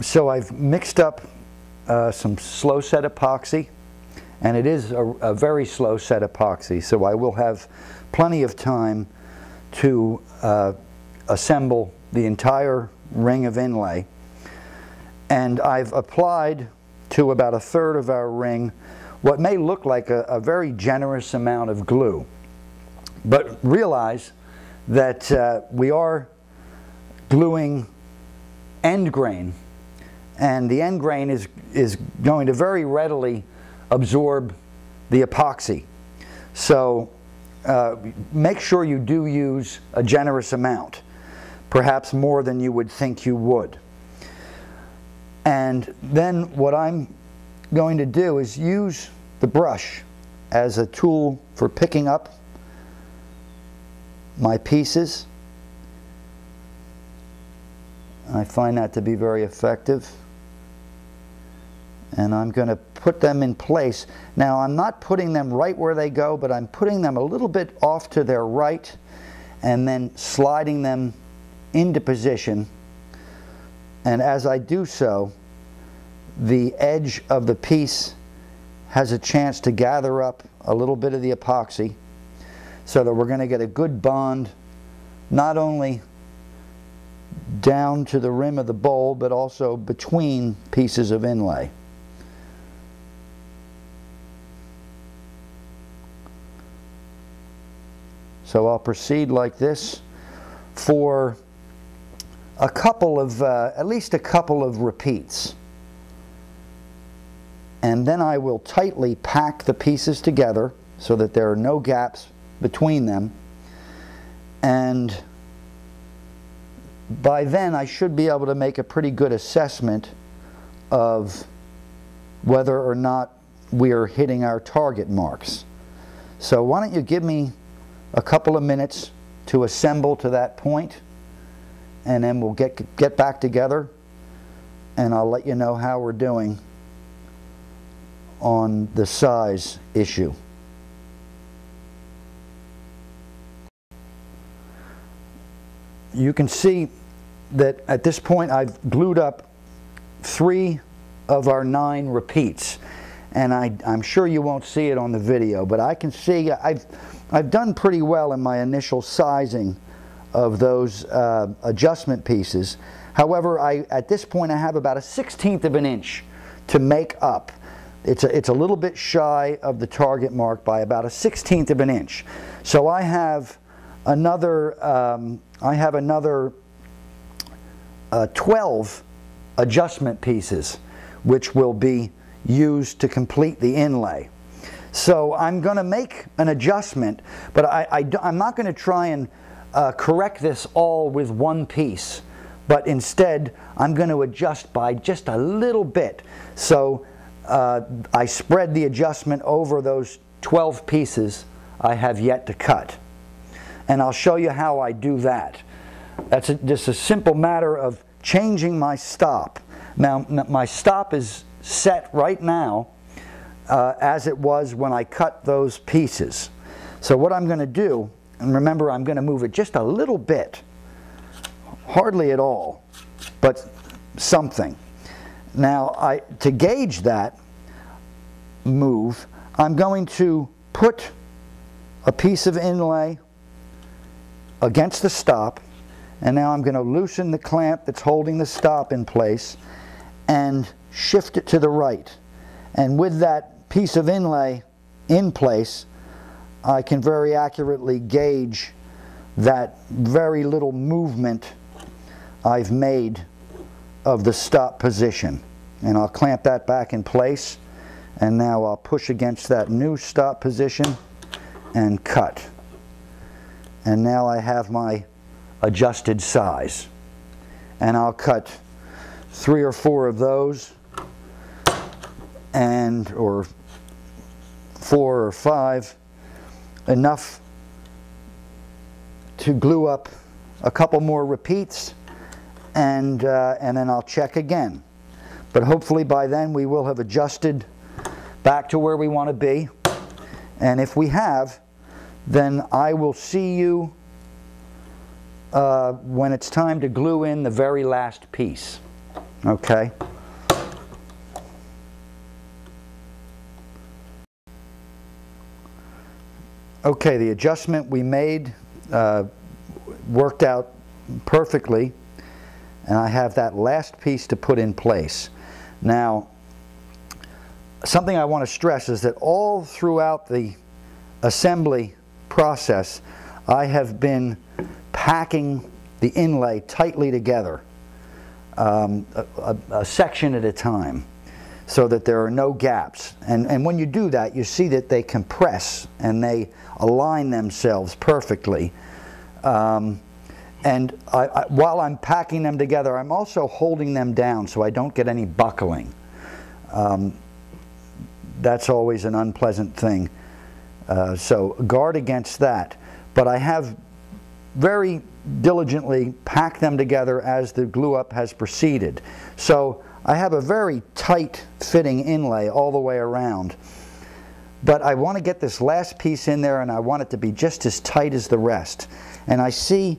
So I've mixed up some slow set epoxy, and it is a very slow set epoxy, so I will have plenty of time to assemble the entire ring of inlay. And I've applied to about a third of our ring what may look like a very generous amount of glue. But realize that we are gluing end grain, and the end grain is going to very readily absorb the epoxy. So make sure you do use a generous amount, perhaps more than you would think you would. And then what I'm going to do is use the brush as a tool for picking up my pieces. I find that to be very effective. And I'm going to put them in place. Now, I'm not putting them right where they go, but I'm putting them a little bit off to their right and then sliding them into position. And as I do so, the edge of the piece has a chance to gather up a little bit of the epoxy, so that we're going to get a good bond not only down to the rim of the bowl, but also between pieces of inlay. So I'll proceed like this for a couple of, at least a couple of repeats. And then I will tightly pack the pieces together so that there are no gaps between them. And by then I should be able to make a pretty good assessment of whether or not we are hitting our target marks. So why don't you give me a couple of minutes to assemble to that point, and then we'll get back together and I'll let you know how we're doing on the size issue. You can see that at this point I've glued up 3 of our 9 repeats, and I'm sure you won't see it on the video, but I can see I've done pretty well in my initial sizing of those adjustment pieces. However, at this point I have about a 1/16 of an inch to make up. It's a little bit shy of the target mark by about a 1/16 of an inch. So I have another 12 adjustment pieces which will be used to complete the inlay. So I'm going to make an adjustment, but I'm not going to try and correct this all with one piece, but instead I'm going to adjust by just a little bit. So I spread the adjustment over those 12 pieces I have yet to cut. And I'll show you how I do that. That's just a simple matter of changing my stop. Now, my stop is set right now as it was when I cut those pieces. So what I'm going to do, and remember I'm going to move it just a little bit, hardly at all, but something. Now, to gauge that move, I'm going to put a piece of inlay against the stop, and now I'm going to loosen the clamp that's holding the stop in place and shift it to the right. And with that piece of inlay in place, I can very accurately gauge that very little movement I've made of the stop position. And I'll clamp that back in place, and now I'll push against that new stop position and cut. And now I have my adjusted size. And I'll cut 3 or 4 of those, or 4 or 5, enough to glue up a couple more repeats, and then I'll check again. But hopefully by then we will have adjusted back to where we want to be. And if we have, then I will see you when it's time to glue in the very last piece. Okay. Okay, the adjustment we made worked out perfectly, and I have that last piece to put in place. Now, something I want to stress is that all throughout the assembly process, I have been packing the inlay tightly together, a section at a time, so that there are no gaps. And when you do that, you see that they compress and they align themselves perfectly. And while I'm packing them together, I'm also holding them down so I don't get any buckling. That's always an unpleasant thing. So guard against that. But I have very diligently packed them together as the glue up has proceeded. So I have a very tight fitting inlay all the way around. But I want to get this last piece in there, and I want it to be just as tight as the rest. And I see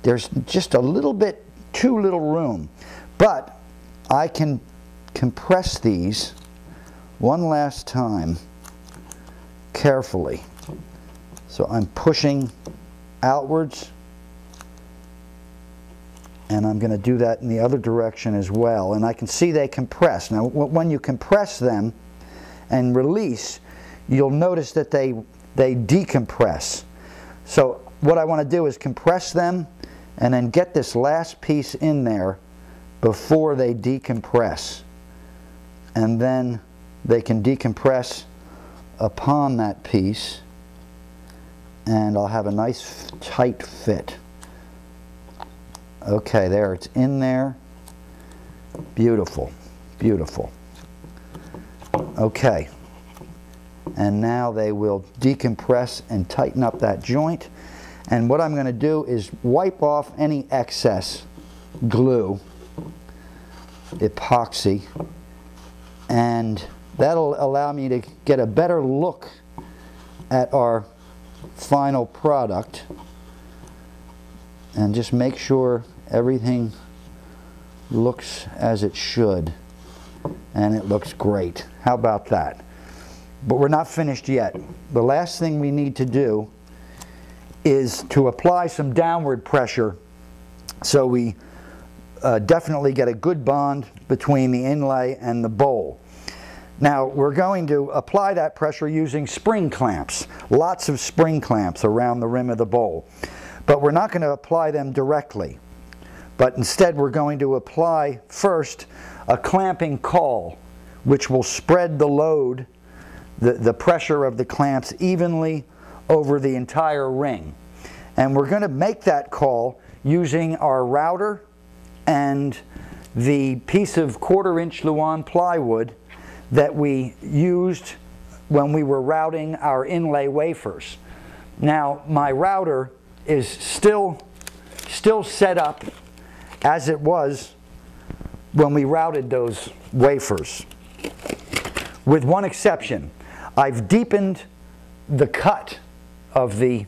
there's just a little bit too little room. But I can compress these one last time carefully. So I'm pushing outwards, and I'm going to do that in the other direction as well. And I can see they compress. Now when you compress them and release, you'll notice that they decompress. So what I want to do is compress them and then get this last piece in there before they decompress. And then they can decompress upon that piece, and I'll have a nice tight fit. Okay, there, it's in there. Beautiful, beautiful. Okay, and now they will decompress and tighten up that joint. And what I'm going to do is wipe off any excess glue, epoxy, and that'll allow me to get a better look at our final product, and just make sure everything looks as it should. And it looks great. How about that? But we're not finished yet. The last thing we need to do is to apply some downward pressure so we definitely get a good bond between the inlay and the bowl. Now we're going to apply that pressure using spring clamps, lots of spring clamps around the rim of the bowl. But we're not going to apply them directly, but instead we're going to apply first a clamping caul, which will spread the load, the pressure of the clamps evenly over the entire ring. And we're going to make that caul using our router and the piece of 1/4-inch Luan plywood that we used when we were routing our inlay wafers. Now my router is still set up as it was when we routed those wafers, with one exception. I've deepened the cut of the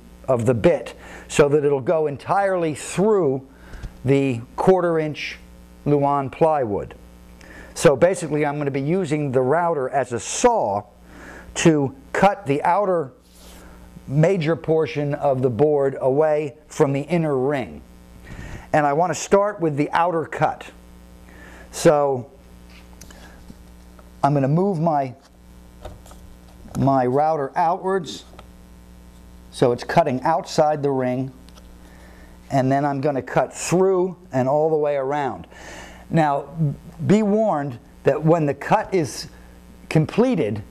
bit so that it'll go entirely through the 1/4-inch Luan plywood. So basically I'm going to be using the router as a saw to cut the outer major portion of the board away from the inner ring. And I want to start with the outer cut. So I'm going to move my router outwards so it's cutting outside the ring, and then I'm going to cut through and all the way around. Now be warned that when the cut is completed,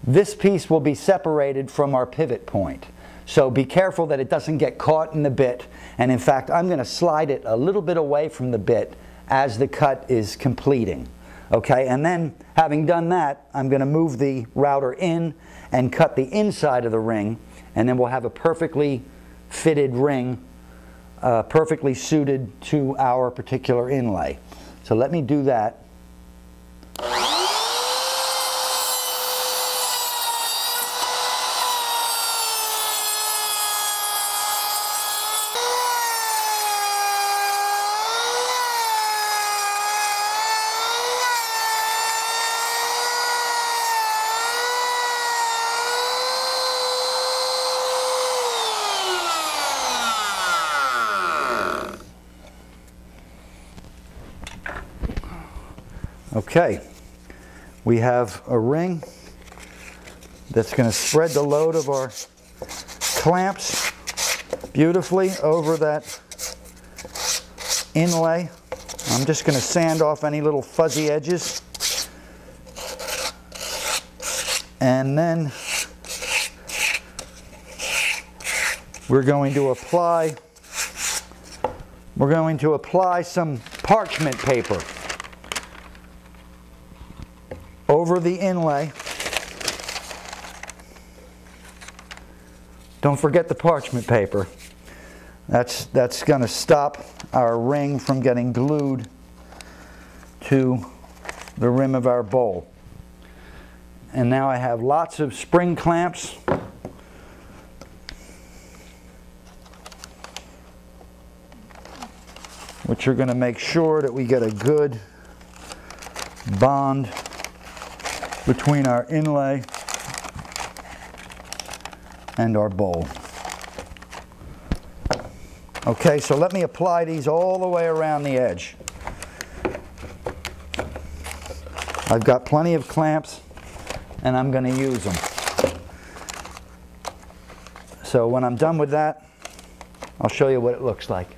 this piece will be separated from our pivot point. So be careful that it doesn't get caught in the bit, and in fact I'm going to slide it a little bit away from the bit as the cut is completing. Okay, and then having done that, I'm going to move the router in and cut the inside of the ring, and then we'll have a perfectly fitted ring, perfectly suited to our particular inlay. So let me do that. Okay, we have a ring that's going to spread the load of our clamps beautifully over that inlay. I'm just going to sand off any little fuzzy edges. And then we're going to apply some parchment paper over the inlay. Don't forget the parchment paper. That's going to stop our ring from getting glued to the rim of our bowl. And now I have lots of spring clamps. Which are going to make sure that we get a good bond between our inlay and our bowl. Okay, so let me apply these all the way around the edge. I've got plenty of clamps and I'm going to use them. So when I'm done with that, I'll show you what it looks like.